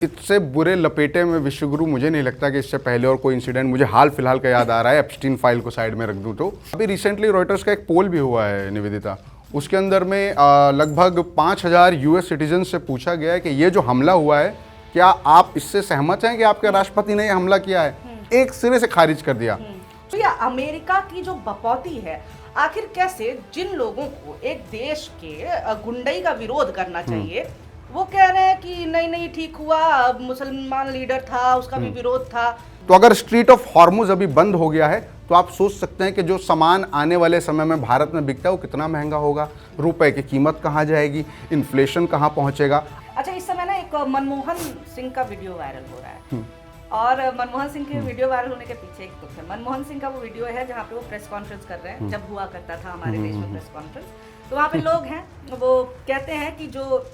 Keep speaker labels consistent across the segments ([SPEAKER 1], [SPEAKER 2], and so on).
[SPEAKER 1] इससे बुरे लपेटे में विश्वगुरु मुझे नहीं लगता कि इससे पहले और कोई इंसिडेंट मुझे हाल फिलहाल का याद आ रहा है। एप्स्टीन फाइल को साइड में रख दूं तो अभी रिसेंटली रॉयटर्स का एक पोल भी हुआ है निवेदिता, उसके अंदर में लगभग 5000 यूएस सिटीजन से पूछा गया है कि ये जो हमला हुआ है क्या आप इससे सहमत हैं कि आपके राष्ट्रपति ने ये हमला किया है। एक सिरे से खारिज कर दिया।
[SPEAKER 2] तो ये अमेरिका की जो बपौती है, आखिर कैसे जिन लोगों को एक देश के गुंडई का विरोध करना चाहिए वो कह रहे हैं कि नहीं नहीं ठीक हुआ, मुसलमान लीडर था उसका भी विरोध था।
[SPEAKER 1] तो अगर स्ट्रीट ऑफ हॉर्मुज अभी बंद हो गया है तो आप सोच सकते हैं कि जो सामान आने वाले समय में भारत में बिकता है वो कितना महंगा होगा, रुपए की कीमत कहाँ जाएगी, इन्फ्लेशन कहाँ पहुंचेगा।
[SPEAKER 2] अच्छा, इस समय ना एक मनमोहन सिंह का वीडियो वायरल हो रहा है और मनमोहन सिंह के वीडियो वायरल होने के पीछे एक दुख है। मनमोहन सिंह का वो वीडियो है जहाँ पे वो प्रेस कॉन्फ्रेंस कर रहे हैं, जब हुआ करता था हमारे देश में प्रेस कॉन्फ्रेंस, तो वहाँ पे लोग हैं वो कहते हैं कि जो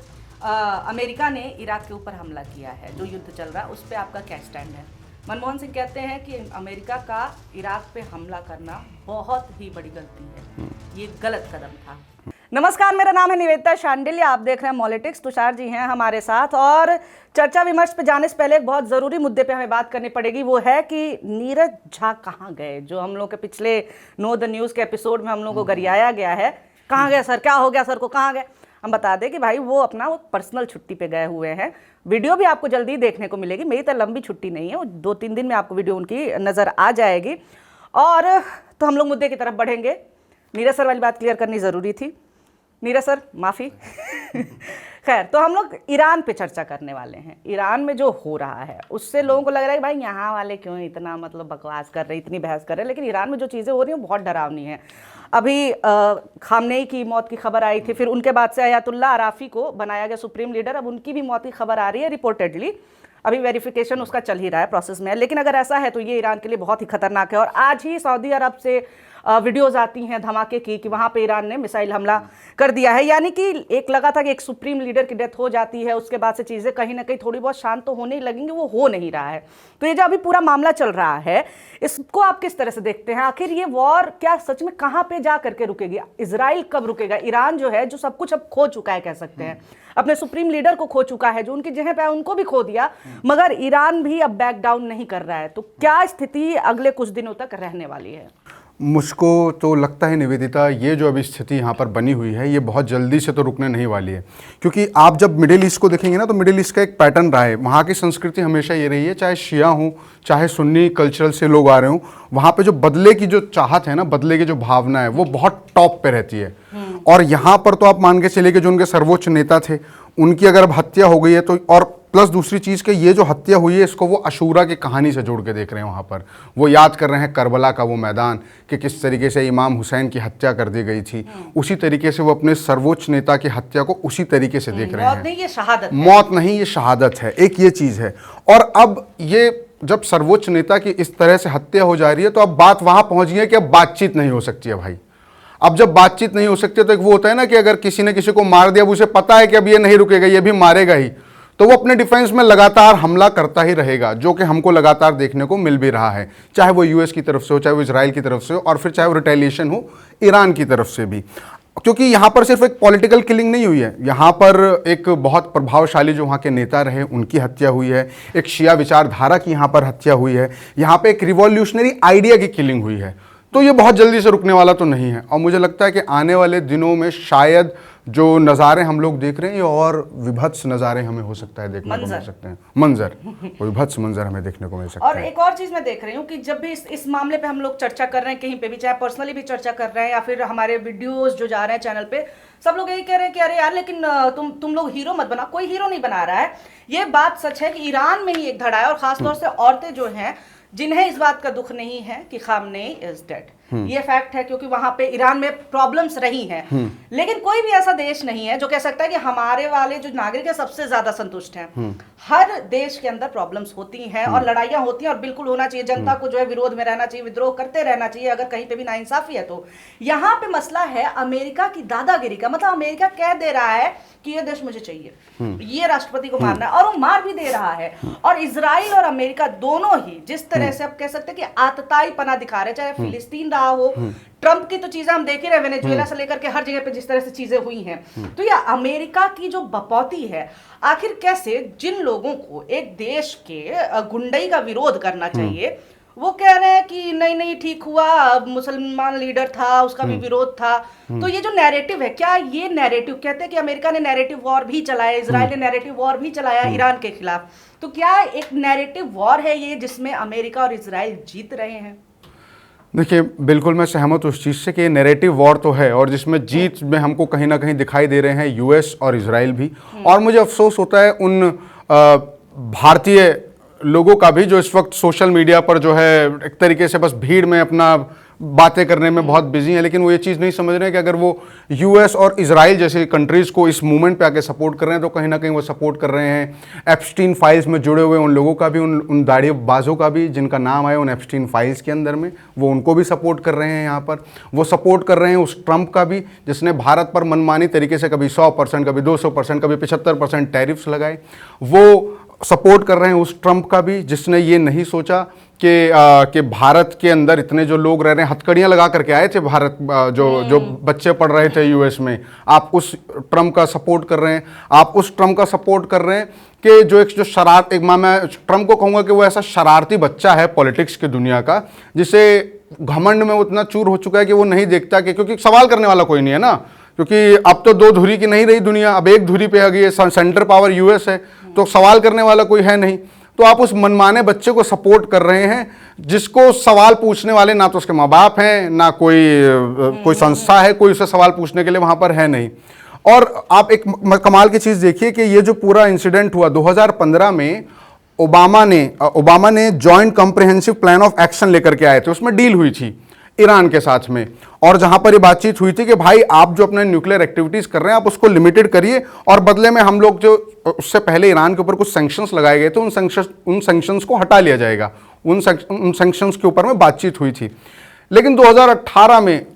[SPEAKER 2] अमेरिका ने इराक के ऊपर हमला किया है, जो युद्ध चल रहा है उस पर आपका क्या स्टैंड है। मनमोहन सिंह कहते हैं कि अमेरिका का इराक पे हमला करना बहुत ही बड़ी गलती है, ये गलत कदम था। नमस्कार, मेरा नाम है निवेदिता शांडिल्य, आप देख रहे हैं पॉलिटिक्स। तुषार जी हैं हमारे साथ और चर्चा विमर्श पे जाने से पहले एक बहुत ज़रूरी मुद्दे पे हमें बात करनी पड़ेगी, वो है कि नीरज झा कहाँ गए। जो हम लोग के पिछले नो द न्यूज़ के एपिसोड में हम लोग को गरियाया गया है, कहाँ गए सर, क्या हो गया सर को, कहाँ गए। हम बता दें कि भाई वो अपना वो पर्सनल छुट्टी पे गए हुए हैं। वीडियो भी आपको जल्दी देखने को मिलेगी, मेरी तो लंबी छुट्टी नहीं है, वो 2-3 दिन में आपको वीडियो उनकी नज़र आ जाएगी। और तो हम लोग मुद्दे की तरफ बढ़ेंगे। नीरज सर वाली बात क्लियर करनी ज़रूरी थी, नीरज सर माफ़ी। खैर, तो हम लोग ईरान पे चर्चा करने वाले हैं। ईरान में जो हो रहा है उससे लोगों को लग रहा है कि भाई यहाँ वाले क्यों इतना मतलब बकवास कर रहे हैं, इतनी बहस कर रहे हैं, लेकिन ईरान में जो चीज़ें हो रही हैं बहुत डरावनी है। अभी खामनेई की मौत की खबर आई थी, फिर उनके बाद से अयातुल्ला अराफी को बनाया गया सुप्रीम लीडर, अब उनकी भी मौत की खबर आ रही है रिपोर्टेडली। अभी वेरिफिकेशन उसका चल ही रहा है, प्रोसेस में है, लेकिन अगर ऐसा है तो ये ईरान के लिए बहुत ही खतरनाक है। और आज ही सऊदी अरब से वीडियोज़ आती हैं धमाके की कि वहाँ पे ईरान ने मिसाइल हमला कर दिया है। यानी कि एक लगा था कि एक सुप्रीम लीडर की डेथ हो जाती है, उसके बाद से चीज़ें कहीं ना कहीं थोड़ी बहुत शांत तो होने ही लगेंगी, वो हो नहीं रहा है। तो ये जो अभी पूरा मामला चल रहा है इसको आप किस तरह से देखते हैं? आखिर ये वॉर क्या सच में कहाँ पे जा करके रुकेगी? इजराइल कब रुकेगा? ईरान जो है, जो सब कुछ अब खो चुका है, कह सकते हैं अपने सुप्रीम लीडर को खो चुका है, जो उनकी जगह पे उनको भी खो दिया, मगर ईरान भी अब बैक डाउन नहीं कर रहा है। तो क्या स्थिति अगले कुछ दिनों तक रहने वाली है?
[SPEAKER 1] मुझको तो लगता है निवेदिता, ये जो अभी स्थिति यहाँ पर बनी हुई है ये बहुत जल्दी से तो रुकने नहीं वाली है, क्योंकि आप जब मिडिल ईस्ट को देखेंगे ना तो मिडिल ईस्ट का एक पैटर्न रहा है। वहाँ की संस्कृति हमेशा ये रही है, चाहे शिया हो चाहे सुन्नी कल्चरल से लोग आ रहे हों, वहाँ पे जो बदले की जो चाहत है ना, बदले की जो भावना है वो बहुत टॉप पे रहती है। और यहाँ पर तो आप मान के चलिए कि जो उनके सर्वोच्च नेता थे उनकी अगर अब हत्या हो गई है तो, और प्लस दूसरी चीज़ कि ये जो हत्या हुई है इसको वो अशूरा की कहानी से जोड़ के देख रहे हैं। वहाँ पर वो याद कर रहे हैं करबला का वो मैदान कि किस तरीके से इमाम हुसैन की हत्या कर दी गई थी, उसी तरीके से वो अपने सर्वोच्च नेता की हत्या को उसी तरीके से देख रहे हैं।
[SPEAKER 2] मौत नहीं, ये शहादत है।
[SPEAKER 1] मौत नहीं, ये शहादत है, एक ये चीज़ है। और अब ये जब सर्वोच्च नेता की इस तरह से हत्या हो जा रही है तो अब बात वहाँ पहुँच गई है कि अब बातचीत नहीं हो सकती है भाई। अब जब बातचीत नहीं हो सकती तो एक वो होता है ना कि अगर किसी ने किसी को मार दिया, अब उसे पता है कि अब ये नहीं रुकेगा, ये भी मारेगा ही, तो वो अपने डिफेंस में लगातार हमला करता ही रहेगा, जो कि हमको लगातार देखने को मिल भी रहा है, चाहे वो यूएस की तरफ से हो, चाहे वो इजराइल की तरफ से हो, और फिर चाहे वो रिटेलिएशन हो ईरान की तरफ से भी। क्योंकि यहाँ पर सिर्फ एक पॉलिटिकल किलिंग नहीं हुई है, यहाँ पर एक बहुत प्रभावशाली जो वहाँ के नेता रहे उनकी हत्या हुई है, एक शिया विचारधारा की यहाँ पर हत्या हुई है, यहाँ पर एक रिवॉल्यूशनरी आइडिया की किलिंग हुई है। तो ये बहुत जल्दी से रुकने वाला तो नहीं है। और मुझे लगता है कि आने वाले दिनों में शायद जो नज़ारे हम लोग देख रहे हैं ये और विभत्स नज़ारे हमें हो सकता है देखने को मिल सकते हैं, मंजर विभत्स मंजर हमें देखने को मिल सकता है।
[SPEAKER 2] और एक और चीज़ मैं देख रही हूँ कि जब भी इस मामले पे हम लोग चर्चा कर रहे हैं कहीं पे भी, चाहे पर्सनली भी चर्चा कर रहे हैं या फिर हमारे वीडियोस जो जा रहे हैं चैनल पे, सब लोग यही कह रहे हैं कि अरे यार लेकिन तुम लोग हीरो मत बना। कोई हीरो नहीं बना रहा है, ये बात सच है कि ईरान में ही एक धड़ा है, और खासतौर से औरतें जो हैं जिन्हें इस बात का दुख नहीं है कि खामनेई इज डेड, ये फैक्ट है, क्योंकि वहां पे ईरान में प्रॉब्लम्स रही हैं। लेकिन कोई भी ऐसा देश नहीं है जो कह सकता है कि हमारे वाले जो नागरिक है सबसे ज्यादा संतुष्ट हैं। हर देश के अंदर प्रॉब्लम्स होती हैं और लड़ाइयां होती हैं, और बिल्कुल होना चाहिए, जनता को जो है विरोध में रहना चाहिए, विद्रोह करते रहना चाहिए अगर कहीं पे भी नाइंसाफी है तो। यहाँ पे मसला है अमेरिका की दादागिरी का, मतलब अमेरिका कह दे रहा है कि ये देश मुझे चाहिए, ये राष्ट्रपति को मारना है, और वो मार भी दे रहा है। और इजराइल और अमेरिका दोनों ही जिस तरह से आप कह सकते हैं कि आतताई पना दिखा रहे, चाहे फिलिस्तीन रहा हो। ट्रम्प की तो चीजें हम देख ही रहे, वेनेजुएला से लेकर के हर जगह पे जिस तरह से चीजें हुई हैं। तो ये अमेरिका की जो बपौती है, आखिर कैसे जिन लोगों को एक देश के गुंडई का विरोध करना चाहिए, वो कह रहे हैं कि नहीं नहीं ठीक हुआ, मुसलमान लीडर था, उसका भी विरोध था। तो ये जो नैरेटिव है, क्या ये नैरेटिव, कहते हैं कि अमेरिका ने नैरेटिव वॉर भी चलाया, इजराइल ने नैरेटिव वॉर भी चलाया ईरान के खिलाफ, तो क्या एक नैरेटिव वॉर है ये जिसमें अमेरिका और इजराइल जीत रहे हैं?
[SPEAKER 1] देखिए, बिल्कुल मैं सहमत हूँ उस चीज़ से कि ये नैरेटिव वॉर तो है, और जिसमें जीत में हमको कहीं ना कहीं दिखाई दे रहे हैं यूएस और इजराइल भी। और मुझे अफसोस होता है उन भारतीय लोगों का भी जो इस वक्त सोशल मीडिया पर जो है एक तरीके से बस भीड़ में अपना बातें करने में बहुत बिजी हैं, लेकिन वो ये चीज़ नहीं समझ रहे हैं कि अगर वो यूएस और इजराइल जैसे कंट्रीज़ को इस मूवमेंट पे आके सपोर्ट कर रहे हैं तो कहीं ना कहीं वो सपोर्ट कर रहे हैं एप्स्टीन फाइल्स में जुड़े हुए उन लोगों का भी, उन दाढ़ीबाजों का भी जिनका नाम आया उन एप्स्टीन फाइल्स के अंदर में, वो उनको भी सपोर्ट कर रहे हैं। यहाँ पर वो सपोर्ट कर रहे हैं उस ट्रंप का भी जिसने भारत पर मनमानी तरीके से कभी 100%, कभी 200%, कभी 75% टैरिफ्स लगाए। वो सपोर्ट कर रहे हैं उस ट्रंप का भी जिसने ये नहीं सोचा कि भारत के अंदर इतने जो लोग रह रहे हैं, हथकड़ियाँ लगा करके आए थे भारत, जो बच्चे पढ़ रहे थे यूएस में, आप उस ट्रंप का सपोर्ट कर रहे हैं। आप उस ट्रंप का सपोर्ट कर रहे हैं कि जो मैं ट्रंप को कहूँगा कि वो ऐसा शरारती बच्चा है पॉलिटिक्स की दुनिया का, जिसे घमंड में उतना चूर हो चुका है कि वो नहीं देखता कि, क्योंकि सवाल करने वाला कोई नहीं है ना, क्योंकि अब तो दो धुरी की नहीं रही दुनिया, अब एक धुरी पे आ गई है, सेंटर पावर यूएस है, तो सवाल करने वाला कोई है नहीं। तो आप उस मनमाने बच्चे को सपोर्ट कर रहे हैं जिसको सवाल पूछने वाले ना तो उसके माँ बाप हैं, ना कोई संस्था है, कोई उसे सवाल पूछने के लिए वहाँ पर है नहीं। और आप एक कमाल की चीज़ देखिए कि ये जो पूरा इंसिडेंट हुआ 2015 में, ओबामा ने joint comprehensive plan of action लेकर के आए थे, उसमें डील हुई थी ईरान के साथ में, और जहां पर ये बातचीत हुई थी कि भाई आप जो अपने न्यूक्लियर एक्टिविटीज कर रहे हैं आप उसको लिमिटेड करिए, और बदले में हम लोग जो उससे पहले ईरान के ऊपर कुछ सैंक्शंस लगाए गए थे उन सैंक्शंस को हटा लिया जाएगा। उन सैंक्शंस के ऊपर में बातचीत हुई थी। लेकिन 2018 में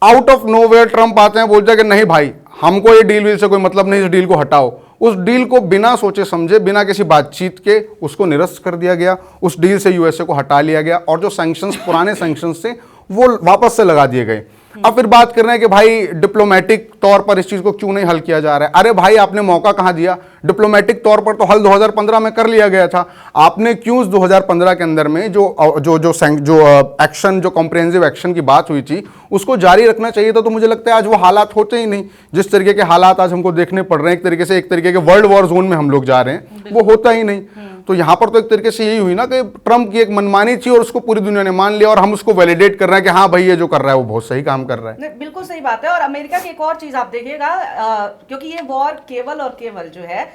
[SPEAKER 1] आउट ऑफ नोवेयर ट्रंप आते हैं, बोलते हैं कि नहीं भाई, हमको ये डील से कोई मतलब नहीं, इस डील को हटाओ। उस डील को बिना सोचे समझे, बिना किसी बातचीत के उसको निरस्त कर दिया गया, उस डील से यूएसए को हटा लिया गया, और जो सैंक्शंस पुराने सैंक्शंस थे वो वापस से लगा दिए गए। अब फिर बात कर रहे हैं कि भाई डिप्लोमेटिक तौर पर इस चीज को क्यों नहीं हल किया जा रहा है। अरे भाई, आपने मौका कहां दिया? डिप्लोमेटिक तौर पर तो हल 2015 में कर लिया गया था। आपने क्यों उस 2015 के अंदर में जो एक्शन, जो कॉम्प्रिहेंसिव एक्शन की बात हुई थी उसको जारी रखना चाहिए था। तो मुझे लगता है आज वो हालात होते ही नहीं, जिस तरीके के हालात आज हमको देखने पड़ रहे हैं, एक तरीके के वर्ल्ड वॉर जोन में हम लोग जा रहे हैं, वो होता ही नहीं। तो यहाँ पर तो एक तरीके से यही हुई ना कि ट्रंप की एक मनमानी थी और उसको पूरी दुनिया ने मान लिया, और हम उसको वैलिडेट कर रहे हैं कि हाँ भाई ये जो कर रहा है वो बहुत सही काम कर रहा है।
[SPEAKER 2] बिल्कुल सही बात है। और अमेरिका की एक और चीज आप देखिएगा, क्योंकि ये वॉर केवल और केवल जो है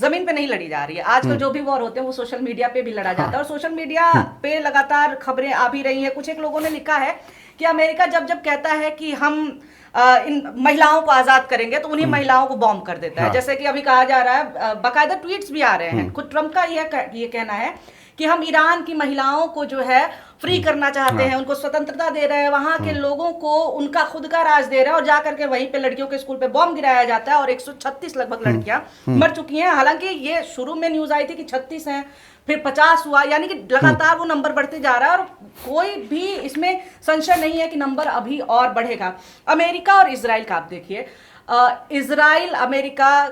[SPEAKER 2] जमीन पे नहीं लड़ी जा रही है। आजकल जो भी वॉर होते हैं वो सोशल मीडिया पे भी लड़ा जाता है, और सोशल मीडिया पे लगातार खबरें आ भी रही है। कुछ एक लोगों ने लिखा है कि अमेरिका जब कहता है कि हम इन महिलाओं को आजाद करेंगे तो उन्हीं महिलाओं को बॉम्ब कर देता है। जैसे कि अभी कहा जा रहा है, बाकायदा ट्वीट्स भी आ रहे हैं, खुद ट्रंप का ये कहना है कि हम ईरान की महिलाओं को जो है फ्री करना चाहते हैं, उनको स्वतंत्रता दे रहे हैं, वहां के लोगों को उनका खुद का राज दे रहे हैं, और जाकर के वहीं पे लड़कियों के स्कूल पे बॉम्ब गिराया जाता है, और 136 लगभग लड़कियां मर चुकी हैं। हालांकि ये शुरू में न्यूज आई थी कि 36 हैं, फिर 50 हुआ, यानी कि लगातार वो नंबर बढ़ते जा रहा है, और कोई भी इसमें संशय नहीं है कि नंबर अभी और बढ़ेगा। अमेरिका और इजराइल का आप देखिए, इजराइल अमेरिका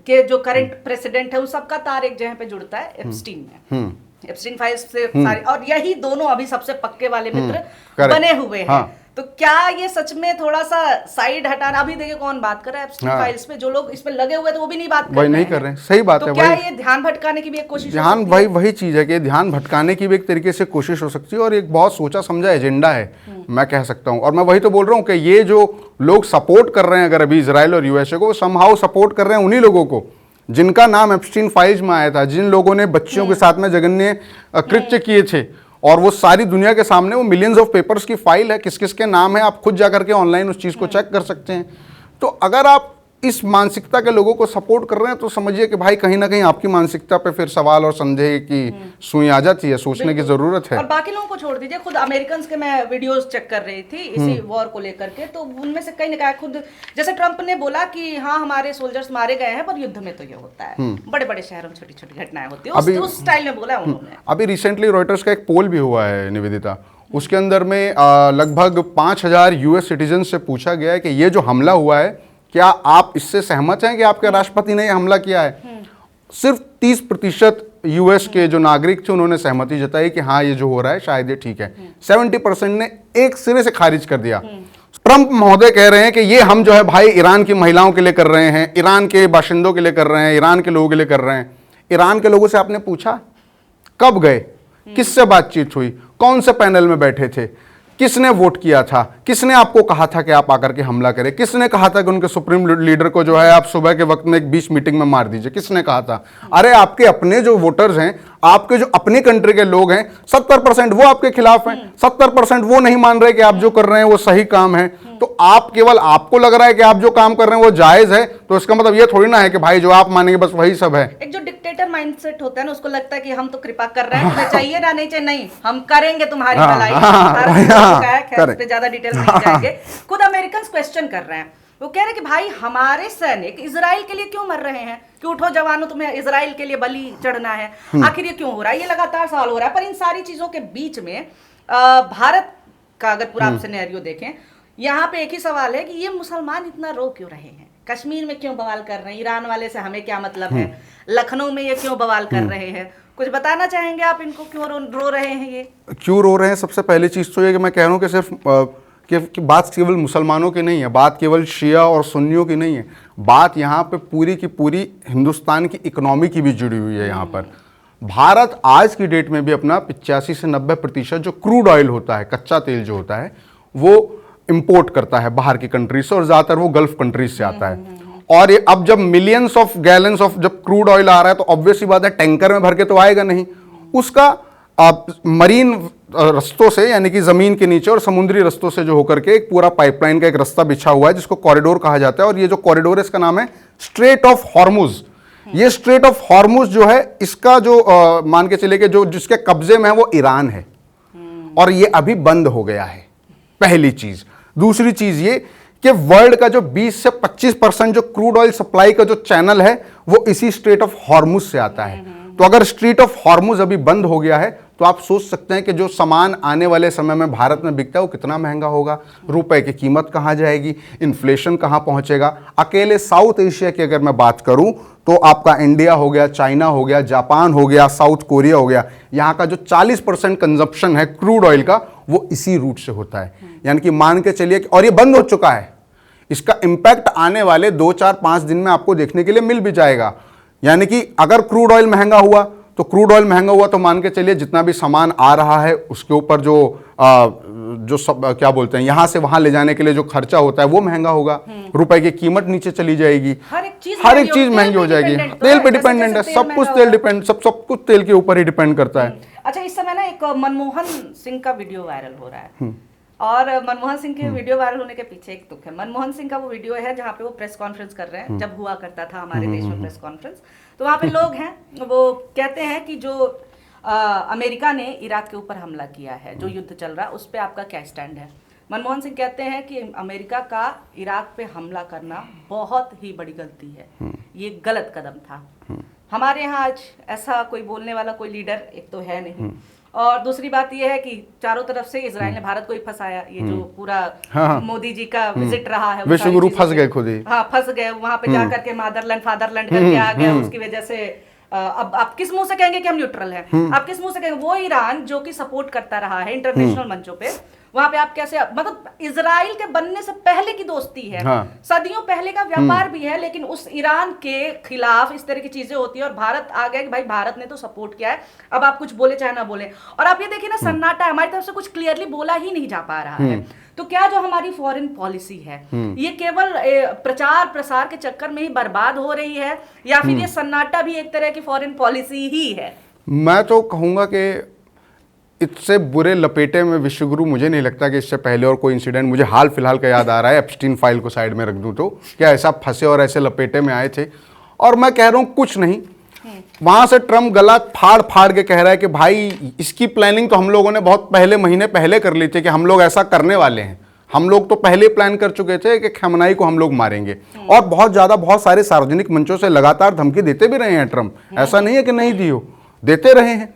[SPEAKER 2] के जो करंट प्रेसिडेंट है उन सबका तार एक जगह पे जुड़ता है, एप्स्टीन में, एप्स्टीन फाइल्स से सारे, और यही दोनों अभी सबसे पक्के वाले मित्र बने हुए हैं। तो क्या ये सच में थोड़ा सा साइड हटाना, अभी देखिए कौन बात कर रहा है एप्स्टीन फाइल्स पे, जो लोग इस पे लगे हुए थे वो भी नहीं बात कर रहे हैं।
[SPEAKER 1] सही बात है।
[SPEAKER 2] तो क्या ये ध्यान भटकाने की भी एक कोशिश?
[SPEAKER 1] वही चीज है कि ध्यान भटकाने की भी एक तरीके से कोशिश हो सकती है, और एक बहुत सोचा समझा एजेंडा है, मैं कह सकता हूँ। और मैं वही तो बोल रहा हूँ कि ये जो लोग सपोर्ट कर रहे हैं अगर अभी इजराइल और यूएसए को, समहाउ सपोर्ट कर रहे हैं उन्हीं लोगों को जिनका नाम एप्स्टीन फाइल्स में आया था, जिन लोगों ने बच्चियों के साथ में जघन्य कृत्य किए थे, और वो सारी दुनिया के सामने वो मिलियंस ऑफ पेपर्स की फाइल है, किस किस के नाम है, आप खुद जाकर के ऑनलाइन उस चीज़ को चेक कर सकते हैं। तो अगर आप इस मानसिकता के लोगों को सपोर्ट कर रहे हैं तो समझिए कि भाई कहीं ना कहीं आपकी मानसिकता पे फिर सवाल और संदेह की सुई आ जाती है, सोचने की जरूरत है।
[SPEAKER 2] और बाकी लोगों को छोड़ दीजिए, खुद अमेरिकन के मैं वीडियोस चेक कर रही थी इसी वॉर को लेकर के, तो उनमें से कई ने कहा, खुद जैसे ट्रंप ने बोला कि हाँ हमारे सोल्जर्स मारे गए हैं, पर युद्ध में तो ये होता है, बड़े बड़े शहरों में छोटी छोटी घटनाएं होती है, उस स्टाइल में बोला उन्होंने।
[SPEAKER 1] अभी रिसेंटली रॉयटर्स का एक पोल भी हुआ है निवेदिता, उसके अंदर में लगभग 5,000 यूएस सिटीजन से पूछा गया है कि ये जो हमला हुआ है, क्या आप इससे सहमत हैं कि आपके राष्ट्रपति ने ये हमला किया है? सिर्फ 30% यूएस के जो नागरिक थे उन्होंने सहमति जताई कि हाँ ये जो हो रहा है शायद ये ठीक है। 70% ने एक सिरे से खारिज कर दिया। ट्रंप महोदय कह रहे हैं कि ये हम जो है भाई ईरान की महिलाओं के लिए कर रहे हैं, ईरान के बाशिंदों के लिए कर रहे हैं, ईरान के लोगों के लिए कर रहे हैं। ईरान के लोगों से आपने पूछा? कब गए? किससे बातचीत हुई? कौन से पैनल में बैठे थे? किसने वोट किया था? किसने आपको कहा था कि आप आकर के हमला करें? किसने कहा था कि उनके सुप्रीम लीडर को जो है आप सुबह के वक्त में एक 20 मीटिंग में मार दीजिए? किसने कहा था? अरे आपके अपने जो वोटर्स हैं, आपके जो अपनी कंट्री के लोग हैं, 70% वो आपके खिलाफ हैं, 70% वो नहीं मान रहे कि आप जो कर रहे हैं वो सही काम है। तो आप केवल आपको लग रहा है कि आप जो काम कर रहे हैं वो जायज है, तो इसका मतलब ये थोड़ी ना है कि भाई जो आप मानेंगे बस वही सब है।
[SPEAKER 2] एक जो डिक्टेटर माइंडसेट होता है ना, उसको लगता है कि हम तो कृपा कर रहे हैं, तुम्हें चाहिए ना नहीं चाहिए, नहीं हम करेंगे तुम्हारी भलाई। खैर इस पे ज्यादा डिटेल नहीं जाएंगे। खुद अमेरिकन क्वेश्चन कर रहे हैं, वो कह रहे हैं कि भाई हमारे सैनिक इजराइल के लिए क्यों मर रहे हैं, कि उठो जवानों तुम्हें इजराइल के लिए बलि चढ़ना है। आखिर ये क्यों हो रहा है? ये लगातार सवाल हो रहा है। पर इन सारी चीजों के बीच में भारत का अगर पूरा आप सिनेरियो देखें, यहाँ पे एक ही सवाल है कि ये मुसलमान इतना रो क्यों रहे हैं? कश्मीर में क्यों बवाल कर रहे हैं? ईरान वाले से हमें क्या मतलब है? लखनऊ में ये क्यों बवाल कर रहे हैं? कुछ बताना चाहेंगे आप, इनको क्यों रो रहे हैं? ये
[SPEAKER 1] क्यों रो रहे हैं? सबसे पहली चीज तो ये कि मैं कह रहा हूँ कि सिर्फ कि बात केवल मुसलमानों की नहीं है, बात केवल शिया और सुन्नियों की नहीं है, बात यहाँ पे पूरी की पूरी हिंदुस्तान की इकोनॉमी की भी जुड़ी हुई है। यहाँ पर भारत आज की डेट में भी अपना 85 से 90% जो क्रूड ऑयल होता है, कच्चा तेल जो होता है, वो इंपोर्ट करता है बाहर की कंट्रीज से, और ज़्यादातर वो गल्फ कंट्रीज से आता है। और ये अब जब मिलियंस ऑफ गैलन्स ऑफ जब क्रूड ऑयल आ रहा है तो ऑब्वियस सी बात है टैंकर में भर के तो आएगा नहीं, उसका मरीन रस्तों से यानी कि ज़मीन के नीचे और समुद्री रस्तों से जो होकर के एक पूरा पाइपलाइन का एक रास्ता बिछा हुआ है जिसको कॉरिडोर कहा जाता है। और ये जो कॉरिडोर है इसका नाम है स्ट्रेट ऑफ हॉर्मुज। ये स्ट्रेट ऑफ हॉर्मुज जो है इसका जो मान के चले कि जो जिसके कब्जे में है वो ईरान है, और ये अभी बंद हो गया है। पहली चीज। दूसरी चीज ये कि वर्ल्ड का जो 20 से 25% जो क्रूड ऑयल सप्लाई का जो चैनल है वो इसी स्ट्रेट ऑफ हॉर्मुज से आता है। तो अगर स्ट्रेट ऑफ हॉर्मुज अभी बंद हो गया है तो आप सोच सकते हैं कि जो सामान आने वाले समय में भारत में बिकता है वो कितना महंगा होगा, रुपए की कीमत कहाँ जाएगी, इन्फ्लेशन कहाँ पहुंचेगा। अकेले साउथ एशिया की अगर मैं बात करूं तो आपका इंडिया हो गया, चाइना हो गया, जापान हो गया, साउथ कोरिया हो गया, यहाँ का जो 40% कंजप्शन है क्रूड ऑयल का वो इसी रूट से होता है। यानी कि मान के चलिए, और ये बंद हो चुका है, इसका इंपैक्ट आने वाले 2, 4, 5 दिन में आपको देखने के लिए मिल भी जाएगा। यानी कि अगर क्रूड ऑयल महंगा हुआ तो तो मान के चलिए जितना भी सामान आ रहा है उसके ऊपर क्या बोलते हैं यहाँ से वहां ले जाने के लिए जो खर्चा होता है वो महंगा होगा, रुपए की कीमत नीचे चली जाएगी, हर एक चीज महंगी हो जाएगी। तेल पे डिपेंडेंट है, सब कुछ तेल डिपेंड, सब कुछ तेल के ऊपर ही डिपेंड करता है।
[SPEAKER 2] अच्छा, इस समय ना एक मनमोहन सिंह का वीडियो वायरल हो रहा है, और मनमोहन सिंह के वीडियो वायरल होने के पीछे एक तुक है। मनमोहन सिंह का वो वीडियो है जहाँ पे वो प्रेस कॉन्फ्रेंस कर रहे हैं, जब हुआ करता था हमारे देश में प्रेस कॉन्फ्रेंस, तो वहाँ पे लोग हैं वो कहते हैं कि जो अमेरिका ने इराक के ऊपर हमला किया है, जो युद्ध चल रहा है उस पर आपका क्या स्टैंड है? मनमोहन सिंह कहते हैं कि अमेरिका का इराक पे हमला करना बहुत ही बड़ी गलती है, ये गलत कदम था। हमारे यहाँ आज ऐसा कोई बोलने वाला कोई लीडर एक तो है नहीं, और दूसरी बात यह है कि चारों तरफ से इजराइल ने भारत को ही फंसाया। ये जो पूरा मोदी जी का विजिट रहा है,
[SPEAKER 1] विश्वगुरु फंस गए खुद ही।
[SPEAKER 2] हाँ, फंस गए वहां पे जाकर के मदरलैंड फादरलैंड करके आ गए। उसकी वजह से अब आप किस मुंह से कहेंगे कि हम न्यूट्रल हैं? आप किस मुंह से कहेंगे? वो ईरान जो कि सपोर्ट करता रहा है इंटरनेशनल मंचों पे, वहां पे आप कैसे, मतलब इजराइल के बनने से पहले की दोस्ती है, सदियों पहले का व्यापार भी है, लेकिन उस ईरान के खिलाफ इस तरह की चीजें होती है और भारत आ गया कि भाई भारत ने तो सपोर्ट किया है, अब आप कुछ बोले चाहे ना बोले। और आप ये देखिए ना, सन्नाटा, हमारी तरफ से कुछ क्लियरली बोला ही नहीं जा पा रहा है। तो क्या जो हमारी फॉरेन पॉलिसी है ये केवल प्रचार प्रसार के चक्कर में ही बर्बाद हो रही है, या फिर ये सन्नाटा भी एक तरह की फॉरेन पॉलिसी ही है?
[SPEAKER 1] मैं तो कहूंगा कि इससे बुरे लपेटे में विश्वगुरु मुझे नहीं लगता कि इससे पहले और कोई इंसिडेंट मुझे हाल फिलहाल का याद आ रहा है। एप्स्टीन फाइल को साइड में रख दूं तो क्या ऐसा फंसे और ऐसे लपेटे में आए थे? और मैं कह रहा हूं कुछ नहीं, वहां से ट्रम्प गला फाड़ फाड़ के कह रहा है कि भाई इसकी प्लानिंग तो हम लोगों ने बहुत पहले, महीने पहले कर ली थी कि हम लोग ऐसा करने वाले हैं। हम लोग तो पहले प्लान कर चुके थे कि खमेनी को हम लोग मारेंगे, और बहुत सारे सार्वजनिक मंचों से लगातार धमकी देते भी रहे हैं ट्रम्प। ऐसा नहीं है कि नहीं दी हो, देते रहे हैं।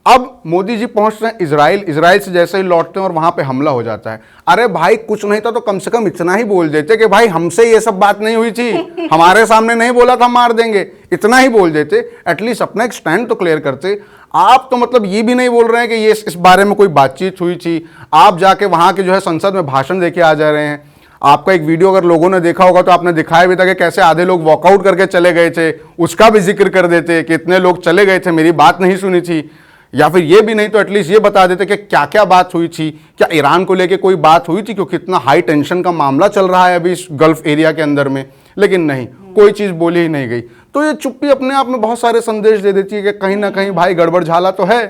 [SPEAKER 1] अब मोदी जी पहुंच रहे हैं इजराइल, इजराइल से जैसे ही लौटते हैं और वहां पे हमला हो जाता है। अरे भाई कुछ नहीं था तो कम से कम इतना ही बोल देते कि भाई हमसे ये सब बात नहीं हुई थी, हमारे सामने नहीं बोला था मार देंगे, इतना ही बोल देते, एटलीस्ट अपना एक स्टैंड तो क्लियर करते। आप तो मतलब ये भी नहीं बोल रहे हैं कि ये इस बारे में कोई बातचीत हुई थी। आप जाके वहां के जो है संसद में भाषण देके आ जा रहे हैं। आपका एक वीडियो अगर लोगों ने देखा होगा तो आपने दिखाया भी था कि कैसे आधे लोग वॉकआउट करके चले गए थे, उसका भी जिक्र कर देते कि इतने लोग चले गए थे, मेरी बात नहीं सुनी थी। या फिर ये भी नहीं तो एटलीस्ट ये बता देते कि क्या क्या बात हुई थी, क्या ईरान को लेके कोई बात हुई थी, क्योंकि इतना हाई टेंशन का मामला चल रहा है अभी इस गल्फ एरिया के अंदर में। लेकिन नहीं, कोई चीज़ बोली ही नहीं गई। तो ये चुप्पी अपने आप में बहुत सारे संदेश दे देती है कि कहीं ना कहीं भाई गड़बड़ झाला तो है,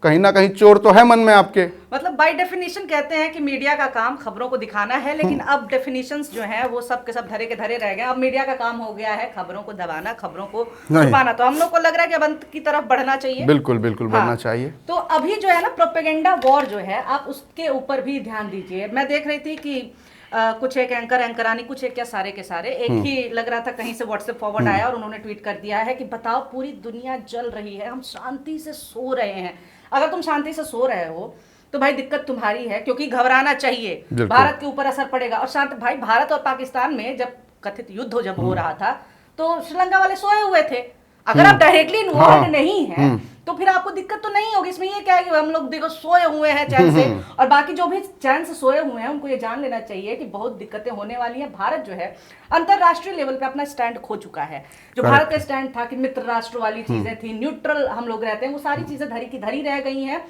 [SPEAKER 1] कहीं ना कहीं चोर तो है मन में आपके।
[SPEAKER 2] मतलब बाय डेफिनेशन कहते हैं कि मीडिया का काम खबरों को दिखाना है, लेकिन अब डेफिनेशंस जो हैं वो सब के सब धरे के धरे रह गए। अब मीडिया का काम हो गया है खबरों को दबाना, खबरों को छुपाना। तो हम लोग को लग रहा है कि अब अंत की तरफ बढ़ना चाहिए।
[SPEAKER 1] बिल्कुल बिल्कुल बढ़ना चाहिए।
[SPEAKER 2] तो अभी जो है ना प्रोपेगेंडा वॉर जो है, आप उसके ऊपर भी ध्यान दीजिए। मैं देख रही थी कि कुछ एक एंकरानी कुछ एक क्या सारे के सारे एक ही लग रहा था, कहीं से व्हाट्सएप फॉरवर्ड आया और उन्होंने ट्वीट कर दिया है कि बताओ पूरी दुनिया जल रही है, हम शांति से सो रहे हैं। अगर तुम शांति से सो रहे हो तो भाई दिक्कत तुम्हारी है, क्योंकि घबराना चाहिए, भारत के ऊपर असर पड़ेगा। और शांत भाई, भारत और पाकिस्तान में जब कथित युद्ध जब हो रहा था तो श्रीलंका वाले सोए हुए थे। अगर आप डायरेक्टली इन्वॉल्व नहीं है तो फिर आपको दिक्कत तो नहीं होगी। इसमें ये क्या है कि हम लोग देखो सोए हुए हैं चैन से, और बाकी जो भी चैन से सोए हुए हैं उनको ये जान लेना चाहिए कि बहुत दिक्कतें होने वाली हैं। भारत जो है अंतरराष्ट्रीय लेवल पे अपना स्टैंड खो चुका है। जो भारत का स्टैंड था कि मित्र राष्ट्र वाली चीजें थी, न्यूट्रल हम लोग रहते हैं, वो सारी चीजें धरी की धरी रह गई हैं।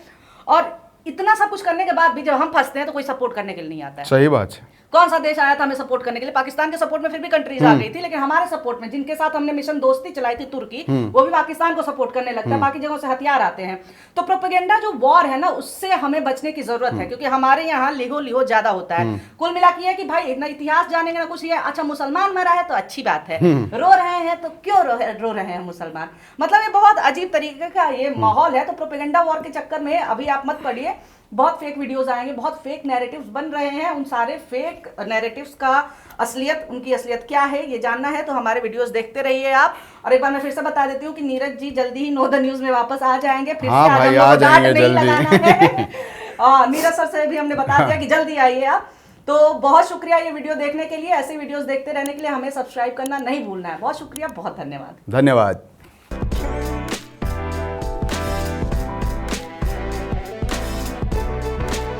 [SPEAKER 2] और इतना सब कुछ करने के बाद भी जब हम फंसते हैं तो कोई सपोर्ट करने के लिए नहीं आता है।
[SPEAKER 1] सही बात है।
[SPEAKER 2] कौन सा देश आया था हमें सपोर्ट करने के लिए? पाकिस्तान के सपोर्ट में फिर भी कंट्रीज आ गई थी, लेकिन हमारे सपोर्ट में जिनके साथ हमने मिशन दोस्ती चलाई थी, तुर्की, वो भी पाकिस्तान को सपोर्ट करने लगता है। बाकी जगहों से हथियार आते हैं। तो प्रोपेगेंडा जो वॉर है ना, उससे हमें बचने की जरूरत है, क्योंकि हमारे यहाँ लिहो ज्यादा होता है। कुल मिला के कि भाई ना इतिहास जानेंगे ना कुछ, ये अच्छा मुसलमान मरा है तो अच्छी बात है, रो रहे हैं तो क्यों रो रहे हैं मुसलमान। मतलब ये बहुत अजीब तरीके का ये माहौल है। तो प्रोपेगेंडा वॉर के चक्कर में अभी आप मत पड़िए, बहुत फेक वीडियोस आएंगे, बहुत फेक नैरेटिव्स बन रहे हैं। उन सारे फेक नैरेटिव्स का असलियत, उनकी असलियत क्या है ये जानना है तो हमारे वीडियोस देखते रहिए आप। और एक बार मैं फिर से बता देती हूँ कि नीरज जी जल्दी ही नो द न्यूज में वापस आ जाएंगे। फिर
[SPEAKER 1] हाँ
[SPEAKER 2] से आज
[SPEAKER 1] भाई,
[SPEAKER 2] हम
[SPEAKER 1] आ
[SPEAKER 2] लोग
[SPEAKER 1] जाएंगे
[SPEAKER 2] नहीं लगाना है।
[SPEAKER 1] जल्दी।
[SPEAKER 2] नीरज सर से भी हमने बता दिया कि जल्दी आइए आप। तो बहुत शुक्रिया ये वीडियो देखने के लिए। ऐसे वीडियोस देखते रहने के लिए हमें सब्सक्राइब करना नहीं भूलना है। बहुत शुक्रिया, बहुत धन्यवाद।
[SPEAKER 1] धन्यवाद।